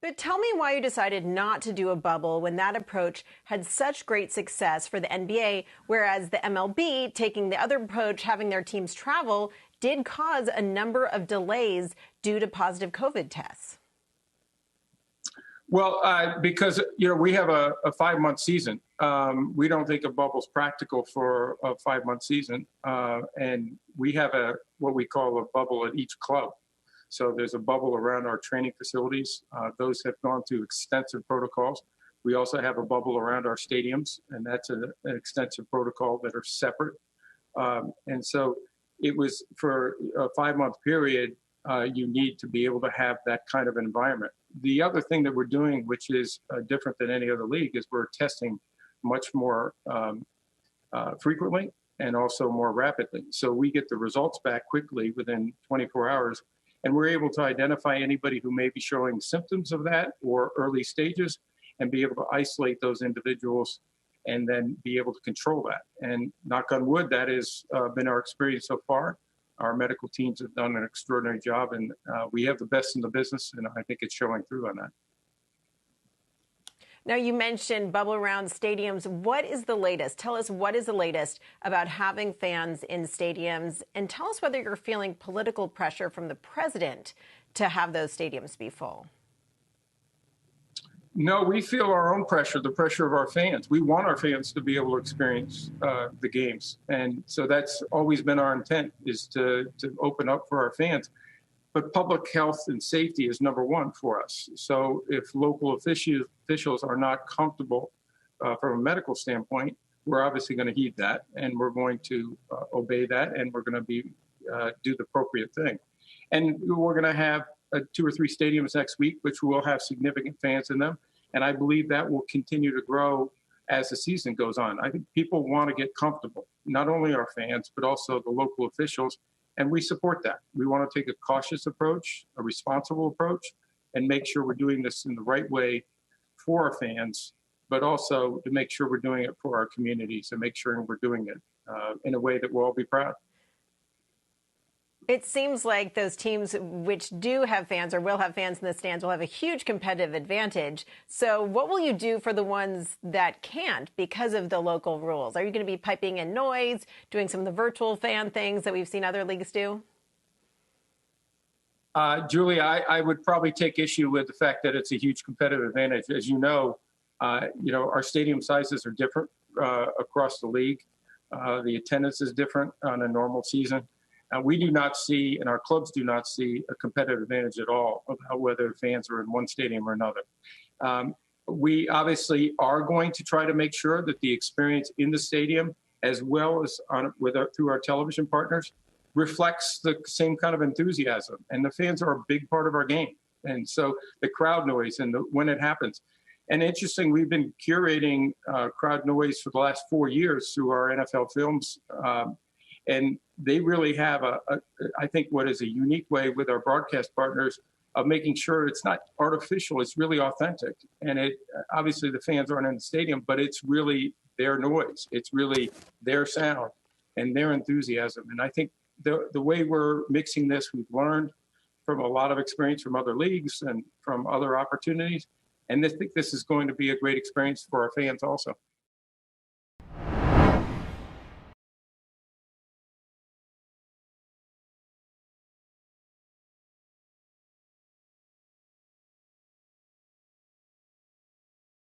But tell me why you decided not to do a bubble when that approach had such great success for the NBA, whereas the MLB, taking the other approach, having their teams travel, did cause a number of delays due to positive COVID tests. Well, because, we have a 5-month season. We don't think a bubble's practical for a 5-month season. And we have what we call a bubble at each club. So there's a bubble around our training facilities. Those have gone through extensive protocols. We also have a bubble around our stadiums, and that's an extensive protocol that are separate. And so it was for a 5-month period, you need to be able to have that kind of environment. The other thing that we're doing, which is different than any other league, is we're testing much more frequently and also more rapidly. So we get the results back quickly within 24 hours, and we're able to identify anybody who may be showing symptoms of that or early stages and be able to isolate those individuals and then be able to control that. And knock on wood, that has been our experience so far. Our medical teams have done an extraordinary job, and we have the best in the business, and I think it's showing through on that. Now, you mentioned bubble around stadiums. What is the latest? Tell us what is the latest about having fans in stadiums, and tell us whether you're feeling political pressure from the president to have those stadiums be full. No, we feel our own pressure, the pressure of our fans. We want our fans to be able to experience the games. And so that's always been our intent, is to open up for our fans. But public health and safety is number one for us. So if local officials are not comfortable from a medical standpoint, we're obviously going to heed that, and we're going to obey that, and we're going to do the appropriate thing. And we're going to have 2 or 3 stadiums next week, which will have significant fans in them. And I believe that will continue to grow as the season goes on. I think people want to get comfortable, not only our fans, but also the local officials. And we support that. We want to take a cautious approach, a responsible approach, and make sure we're doing this in the right way for our fans, but also to make sure we're doing it for our communities and make sure we're doing it in a way that we'll all be proud. It seems like those teams which do have fans or will have fans in the stands will have a huge competitive advantage. So what will you do for the ones that can't because of the local rules? Are you going to be piping in noise, doing some of the virtual fan things that we've seen other leagues do? Julie, I would probably take issue with the fact that it's a huge competitive advantage. As you know, our stadium sizes are different across the league. The attendance is different on a normal season. We do not see, and our clubs do not see, a competitive advantage at all about whether fans are in one stadium or another. We obviously are going to try to make sure that the experience in the stadium, as well as through our television partners, reflects the same kind of enthusiasm. And the fans are a big part of our game. And so the crowd noise and when it happens. And interesting, we've been curating crowd noise for the last 4 years through our NFL films. And they really have I think, what is a unique way with our broadcast partners of making sure it's not artificial, it's really authentic. And obviously the fans aren't in the stadium, but it's really their noise. It's really their sound and their enthusiasm. And I think the way we're mixing this, we've learned from a lot of experience from other leagues and from other opportunities. And I think this is going to be a great experience for our fans also.